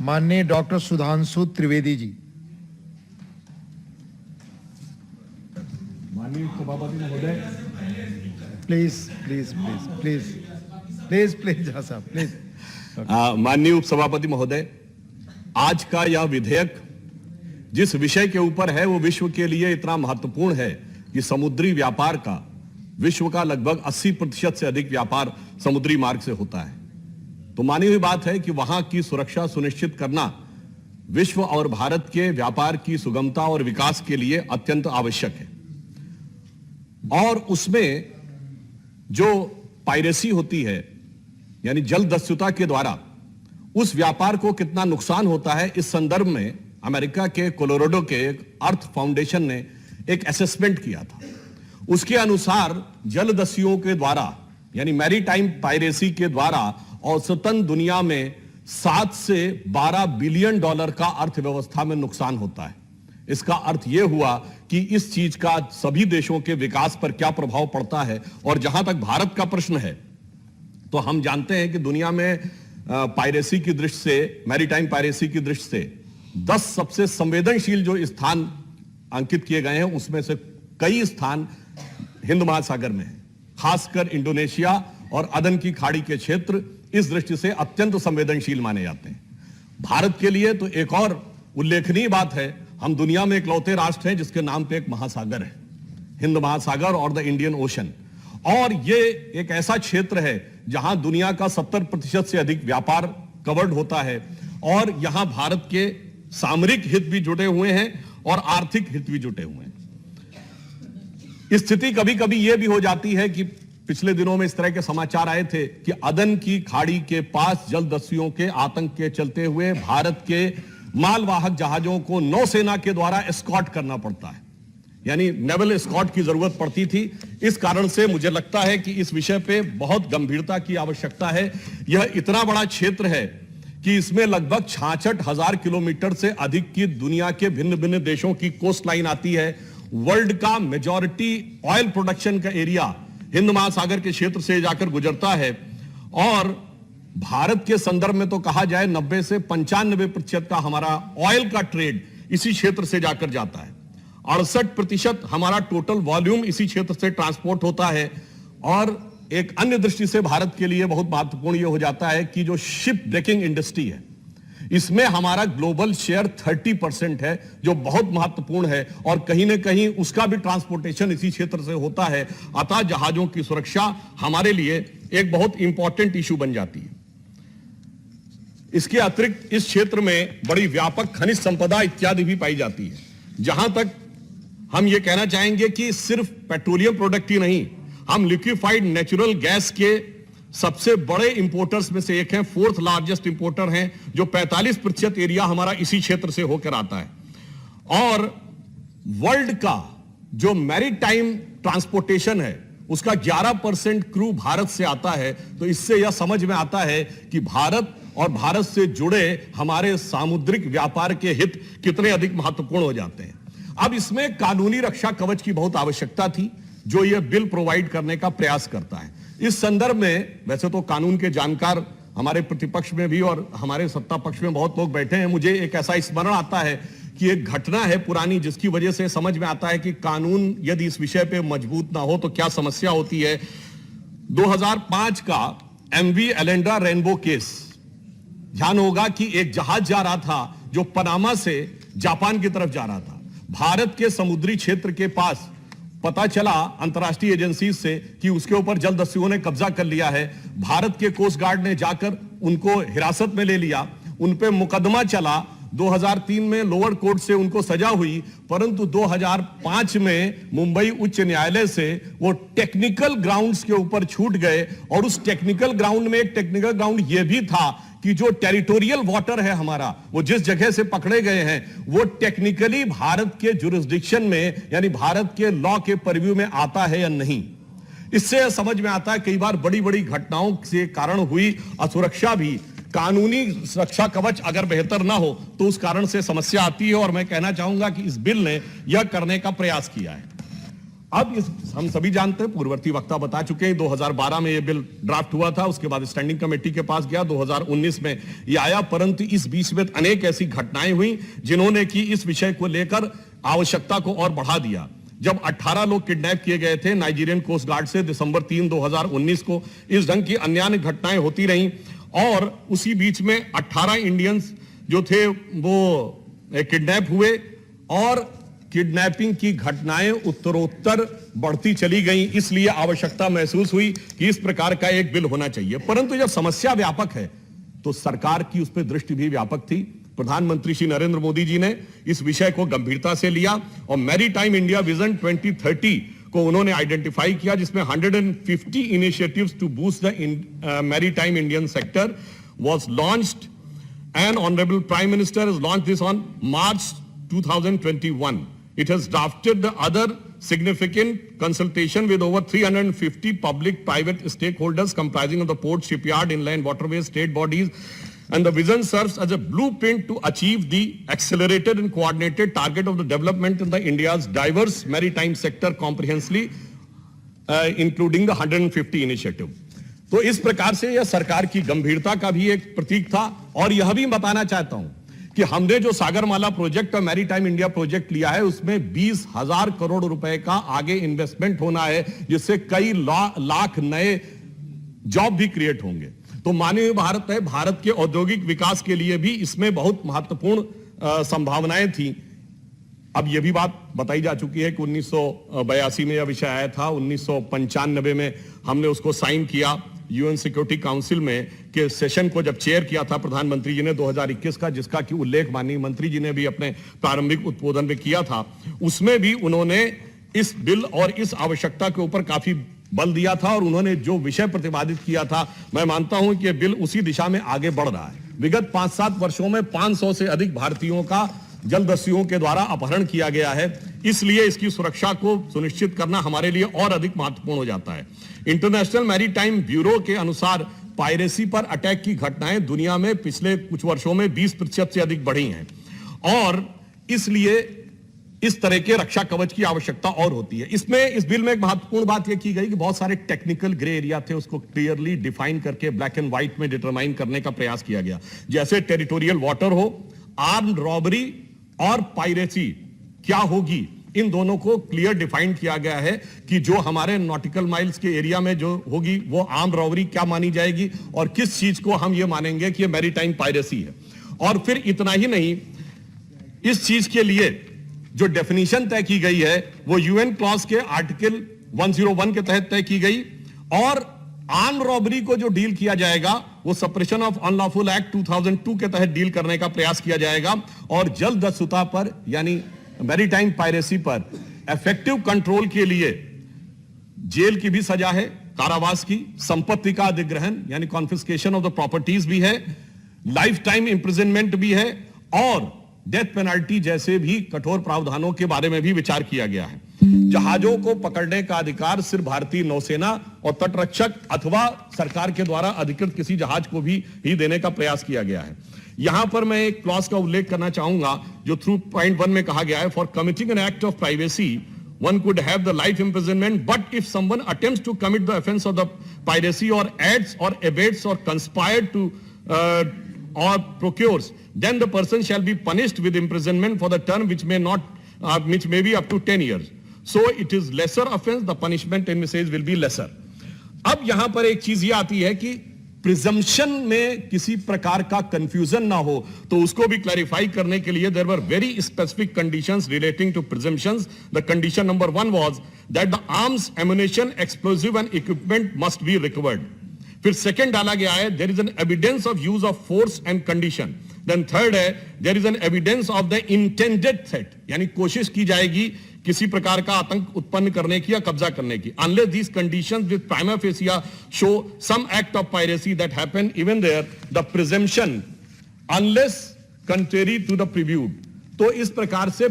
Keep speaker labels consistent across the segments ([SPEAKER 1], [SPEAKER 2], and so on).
[SPEAKER 1] माननीय डॉक्टर सुधांशु त्रिवेदी जी।
[SPEAKER 2] माननीय सभापति महोदय,
[SPEAKER 1] please please please please please please हाँ साहब प्लीज।
[SPEAKER 2] माननीय उपसभापति महोदय, आज का यह विधेयक जिस विषय के ऊपर है वो विश्व के लिए इतना महत्वपूर्ण है कि समुद्री व्यापार का विश्व का लगभग 80% से अधिक व्यापार समुद्री मार्ग से होता है। तो मानी हुई बात है कि वहां की सुरक्षा सुनिश्चित करना विश्व और भारत के व्यापार की सुगमता और विकास के लिए अत्यंत आवश्यक है। और उसमें जो पायरेसी होती है यानी जलदस्युता के द्वारा उस व्यापार को कितना नुकसान होता है, इस संदर्भ में अमेरिका के कोलोराडो के एक अर्थ फाउंडेशन ने एक असेसमेंट किया था। उसके अनुसार जलदस्युओं के द्वारा यानी मैरीटाइम पायरेसी के द्वारा औसतन दुनिया में 7 से 12 बिलियन डॉलर का अर्थव्यवस्था में नुकसान होता है। इसका अर्थ यह हुआ कि इस चीज का सभी देशों के विकास पर क्या प्रभाव पड़ता है। और जहां तक भारत का प्रश्न है तो हम जानते हैं कि दुनिया में पायरेसी की दृष्टि से, मैरीटाइम पायरेसी की दृष्टि से 10 सबसे संवेदनशील जो स्थान अंकित किए गए हैं उसमें से कई स्थान हिंद महासागर में है। खासकर इंडोनेशिया और अदन की खाड़ी के क्षेत्र इस दृष्टि से अत्यंत संवेदनशील माने जाते हैं। भारत के लिए तो एक और उल्लेखनीय बात है, हम दुनिया में इकलौते राष्ट्र हैं जिसके नाम पे एक महासागर है, हिंद महासागर और द इंडियन ओशन। और ये एक ऐसा क्षेत्र है जहां दुनिया का 70% से अधिक व्यापार कवर्ड होता है और यहां भारत के सामरिक हित भी जुड़े हुए हैं और आर्थिक हित भी जुटे हुए हैं। स्थिति कभी कभी यह भी हो जाती है कि पिछले दिनों में इस तरह के समाचार आए थे कि अदन की खाड़ी के पास जलदस्युओं के आतंक के चलते हुए भारत के मालवाहक जहाजों को नौसेना के द्वारा एस्कॉर्ट करना पड़ता है, यानी नेवल एस्कॉर्ट की जरूरत पड़ती थी। इस कारण से मुझे लगता है कि इस विषय पे बहुत गंभीरता की आवश्यकता है। यह इतना बड़ा क्षेत्र है कि इसमें लगभग 66,000 किलोमीटर से अधिक की दुनिया के भिन्न भिन्न देशों की कोस्ट लाइन आती है। वर्ल्ड का मेजॉरिटी ऑयल प्रोडक्शन का एरिया हिंद महासागर के क्षेत्र से जाकर गुजरता है और भारत के संदर्भ में तो कहा जाए 90 से 95% का हमारा ऑयल का ट्रेड इसी क्षेत्र से जाकर जाता है। 68% हमारा टोटल वॉल्यूम इसी क्षेत्र से ट्रांसपोर्ट होता है। और एक अन्य दृष्टि से भारत के लिए बहुत महत्वपूर्ण यह हो जाता है कि जो शिप ब्रेकिंग इंडस्ट्री है इसमें हमारा ग्लोबल शेयर 30% है, जो बहुत महत्वपूर्ण है और कहीं ना कहीं उसका भी ट्रांसपोर्टेशन इसी क्षेत्र से होता है। अतः जहाजों की सुरक्षा हमारे लिए एक बहुत इंपॉर्टेंट इशू बन जाती है। इसके अतिरिक्त इस क्षेत्र में बड़ी व्यापक खनिज संपदा इत्यादि भी पाई जाती है। जहां तक हम यह कहना चाहेंगे कि सिर्फ पेट्रोलियम प्रोडक्ट ही नहीं, हम लिक्विफाइड नेचुरल गैस के सबसे बड़े इंपोर्टर्स में से एक हैं, 4th लार्जेस्ट इंपोर्टर हैं, जो 45% एरिया हमारा इसी क्षेत्र से होकर आता है। और वर्ल्ड का जो मैरीटाइम ट्रांसपोर्टेशन है उसका 11% क्रू भारत से आता है। तो इससे यह समझ में आता है कि भारत और भारत से जुड़े हमारे सामुद्रिक व्यापार के हित कितने अधिक महत्वपूर्ण हो जाते हैं। अब इसमें कानूनी रक्षा कवच की बहुत आवश्यकता थी जो यह बिल प्रोवाइड करने का प्रयास करता है। इस संदर्भ में वैसे तो कानून के जानकार हमारे प्रतिपक्ष में भी और हमारे सत्ता पक्ष में बहुत लोग बैठे हैं। मुझे एक ऐसा स्मरण आता है कि एक घटना है पुरानी जिसकी वजह से समझ में आता है कि कानून यदि इस विषय पे मजबूत ना हो तो क्या समस्या होती है। 2005 का MV एलेंड्रा रेनबो केस, ध्यान होगा कि एक जहाज जा रहा था जो पनामा से जापान की तरफ जा रहा था। भारत के समुद्री क्षेत्र के पास पता चला अंतर्राष्ट्रीय एजेंसी से कि उसके ऊपर जलदस्युओं ने कब्जा कर लिया है। भारत के कोस्ट गार्ड ने जाकर उनको हिरासत में ले लिया, उन पे मुकदमा चला। 2003 में लोअर कोर्ट से उनको सजा हुई, परंतु 2005 में मुंबई उच्च न्यायालय से वो टेक्निकल ग्राउंड्स के ऊपर छूट गए। और उस टेक्निकल ग्राउंड में एक टेक्निकल ग्राउंड यह भी था कि जो टेरिटोरियल वाटर है हमारा, वो जिस जगह से पकड़े गए हैं वो टेक्निकली भारत के जुरिस्डिक्शन में यानी भारत के लॉ के परव्यू में आता है या नहीं। इससे समझ में आता है कई बार बड़ी बड़ी घटनाओं से कारण हुई असुरक्षा भी कानूनी सुरक्षा कवच अगर बेहतर ना हो तो उस कारण से समस्या आती है। और मैं कहना चाहूंगा कि इस बिल ने यह करने का प्रयास किया है। अब इस हम सभी जानते हैं, पूर्ववर्ती वक्ता बता चुके हैं, 2012 में यह बिल ड्राफ्ट हुआ था, उसके बाद स्टैंडिंग कमेटी के पास गया, 2019 में यह आया, परंतु इस बीच में अनेक ऐसी घटनाएं हुई जिन्होंने कि इस विषय को लेकर आवश्यकता को और बढ़ा दिया। जब 18 लोग किडनैप किए गए थे नाइजीरियन कोस्ट गार्ड से दिसंबर 3, 2019 को, इस ढंग की अन्य घटनाएं होती रहीं और उसी बीच में 18 इंडियंस जो थे वो किडनैप हुए और किडनैपिंग की घटनाएं उत्तरोत्तर बढ़ती चली गई। इसलिए आवश्यकता महसूस हुई कि इस प्रकार का एक बिल होना चाहिए। परंतु जब समस्या व्यापक है तो सरकार की उस पर दृष्टि भी व्यापक थी। प्रधानमंत्री श्री नरेंद्र मोदी जी ने इस विषय को गंभीरता से लिया और मैरीटाइम इंडिया विजन 2030 को उन्होंने आइडेंटिफाई किया, जिसमें 150 initiatives to boost the maritime Indian sector was launched and Honorable Prime Minister has launched this on March 2021. It has drafted the other significant consultation with over 350 public-private stakeholders comprising of the port, shipyard, inland waterways, state bodies, and the vision serves as a blueprint to achieve the accelerated and coordinated target of the development in the India's diverse maritime sector comprehensively, including the 150 initiative. तो इस प्रकार से यह सरकार की गंभीरता का भी एक प्रतीक था। और यह भी बताना चाहता हूं कि हमने जो सागरमाला प्रोजेक्ट और मैरीटाइम इंडिया प्रोजेक्ट लिया है उसमें 20,000 करोड़ रुपए का आगे इन्वेस्टमेंट होना है, जिससे कई लाख नए जॉब भी क्रिएट होंगे। तो मानवीय भारत है, भारत के औद्योगिक विकास के लिए भी इसमें बहुत महत्वपूर्ण संभावनाएं थी। अब यह भी बात बताई जा चुकी है कि 1982 में यह विषय आया था, 1995 में हमने उसको साइन किया यूएन सिक्योरिटी काउंसिल में के सेशन को जब चेयर किया था प्रधानमंत्री जी ने 2021 का, जिसका कि उल्लेख माननीय मंत्री जी ने भी अपने प्रारंभिक उद्बोधन में किया था। उसमें भी उन्होंने इस बिल और इस आवश्यकता के ऊपर काफी बल दिया था और उन्होंने जो विषय प्रतिपादित किया था, मैं मानता हूं कि यह बिल उसी दिशा में आगे बढ़ रहा है। विगत 5-7 वर्षों में 500 से अधिक भारतीयों का जलदस्युओं के द्वारा अपहरण किया गया है, इसलिए इसकी सुरक्षा को सुनिश्चित करना हमारे लिए और अधिक महत्वपूर्ण हो जाता है। इंटरनेशनल मैरीटाइम ब्यूरो के अनुसार पायरेसी पर अटैक की घटनाएं दुनिया में पिछले कुछ वर्षों में 20% से अधिक बढ़ी हैं और इसलिए इस तरह के रक्षा कवच की आवश्यकता और होती है। इस बिल में एक महत्वपूर्ण बात यह की गई कि बहुत सारे टेक्निकल ग्रे एरिया थे, उसको क्लियरली डिफाइन करके ब्लैक एंड व्हाइट में डिटरमाइन करने का प्रयास किया गया, जैसे टेरिटोरियल वाटर हो, आर्म्ड रॉबरी और पायरेसी क्या होगी, इन दोनों को क्लियर डिफाइन किया गया है कि जो हमारे नॉटिकल माइल्स के एरिया में जो होगी वो आर्म्ड रॉबरी क्या मानी जाएगी और किस चीज को हम ये मानेंगे कि ये मैरीटाइम पायरेसी है। और फिर इतना ही नहीं, इस चीज के लिए जो डेफिनेशन तय की गई है वो यूएन क्लॉज के आर्टिकल 101 के तहत तय की गई और आर्म रॉबरी को जो डील किया जाएगा वो सप्रेशन ऑफ अनलॉफुल एक्ट 2002 के तहत डील करने का प्रयास किया जाएगा और जलदस्युता पर यानी मैरीटाइम पायरेसी पर इफेक्टिव कंट्रोल के लिए जेल की भी सजा है, कारावास की, संपत्ति का अधिग्रहण यानी कॉन्फिस्केशन ऑफ द प्रॉपर्टीज भी है, लाइफ टाइम इंप्रिजनमेंट भी है और डेथ पेनल्टी जैसे भी कठोर प्रावधानों के बारे में भी विचार किया गया है। जहाजों को पकड़ने का अधिकार सिर्फ भारतीय नौसेना और तटरक्षक अथवा सरकार के द्वारा अधिकृत किसी जहाज को भी ही देने का प्रयास किया गया है। यहां पर मैं एक क्लॉज का उल्लेख करना चाहूंगा जो थ्रू पॉइंट 1 में कहा गया है, for committing an act of privacy one could have the life imprisonment, but if someone attempts to commit the offense of the piracy or adds or abates or conspired to or procures, then the person shall be punished with imprisonment for the term which may be up to 10 years. So it is lesser offense, the punishment in says will be lesser. अब यहां पर एक चीज ये आती है कि presumption में किसी प्रकार का कंफ्यूजन ना हो तो उसको भी क्लैरिफाई करने के लिए there were very specific conditions relating to presumptions. The condition number 1 was that the arms, ammunition, explosive and equipment must be recovered. फिर सेकंड डाला गया है there is an evidence of use of force and condition. Then third है there is an evidence of the intended threat, यानी कोशिश की जाएगी किसी प्रकार का आतंक उत्पन्न करने की या कब्जा करने की। Unless these conditions with prima facie show some act of piracy that happen, even there the presumption unless contrary to the previewed. तो इस प्रकार से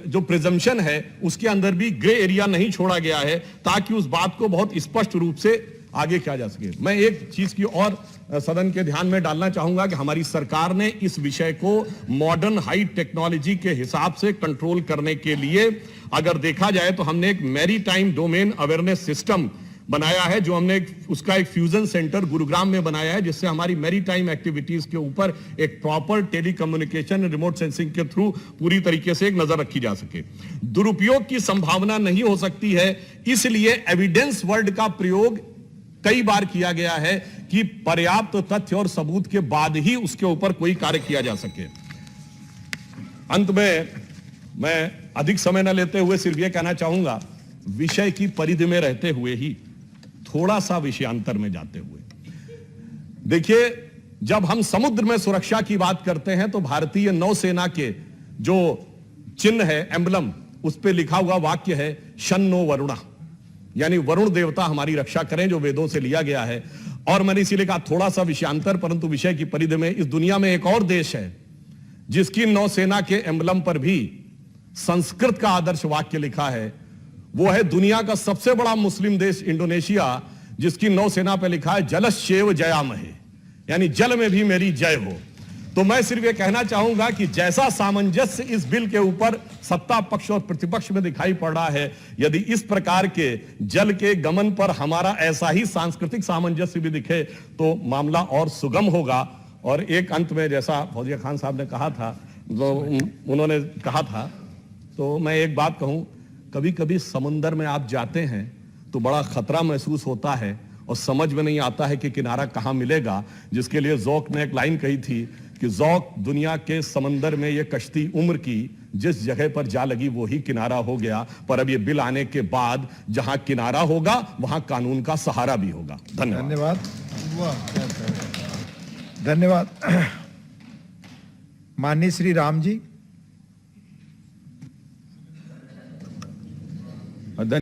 [SPEAKER 2] जो प्रिजम्पशन है उसके अंदर भी ग्रे एरिया नहीं छोड़ा गया है ताकि उस बात को बहुत स्पष्ट रूप से आगे क्या जा सके। मैं एक चीज की और सदन के ध्यान में डालना चाहूंगा कि हमारी सरकार ने इस विषय को मॉडर्न हाई टेक्नोलॉजी के हिसाब से कंट्रोल करने के लिए अगर देखा जाए तो हमने एक मैरीटाइम डोमेन अवेयरनेस सिस्टम बनाया है, जो हमने उसका एक फ्यूजन सेंटर गुरुग्राम में बनाया है, जिससे हमारी मैरीटाइम एक्टिविटीज के ऊपर एक प्रॉपर टेलीकम्युनिकेशन रिमोट सेंसिंग के थ्रू पूरी तरीके से एक नजर रखी जा सके। दुरुपयोग की संभावना नहीं हो सकती है, इसलिए एविडेंस वर्ड का प्रयोग कई बार किया गया है कि पर्याप्त तथ्य और सबूत के बाद ही उसके ऊपर कोई कार्य किया जा सके। अंत में मैं अधिक समय न लेते हुए सिर्फ यह कहना चाहूंगा, विषय की परिधि में रहते हुए ही थोड़ा सा विषयांतर में जाते हुए देखिए, जब हम समुद्र में सुरक्षा की बात करते हैं तो भारतीय नौसेना के जो चिन्ह है, एम्बलम, उस पे लिखा हुआ वाक्य है शन्नो वरुणा, यानी वरुण देवता हमारी रक्षा करें, जो वेदों से लिया गया है। और मैंने इसीलिए कहा थोड़ा सा विषयांतर, परंतु विषय की परिधि में। इस दुनिया में एक और देश है जिसकी नौसेना के एम्बलम पर भी संस्कृत का आदर्श वाक्य लिखा है, वो है दुनिया का सबसे बड़ा मुस्लिम देश इंडोनेशिया, जिसकी नौसेना पर लिखा है जलश्चैव जयामहे, यानी जल में भी मेरी जय हो। तो मैं सिर्फ ये कहना चाहूंगा कि जैसा सामंजस्य इस बिल के ऊपर सत्ता पक्ष और प्रतिपक्ष में दिखाई पड़ रहा है, यदि इस प्रकार के जल के गमन पर हमारा ऐसा ही सांस्कृतिक सामंजस्य भी दिखे तो मामला और सुगम होगा। और एक अंत में, जैसा फौजिया खान साहब ने कहा था, जो उन्होंने कहा था, तो मैं एक बात कहूं, कभी कभी समुंदर में आप जाते हैं तो बड़ा खतरा महसूस होता है और समझ में नहीं आता है कि किनारा कहां मिलेगा, जिसके लिए ज़ौक़ ने एक लाइन कही थी कि ज़ौक़ दुनिया के समंदर में ये कश्ती उम्र की, जिस जगह पर जा लगी वो ही किनारा हो गया। पर अब ये बिल आने के बाद जहां किनारा होगा वहां कानून का सहारा भी होगा। धन्यवाद।
[SPEAKER 1] धन्यवाद। वाह, क्या धन्यवाद। माननीय श्री राम जी।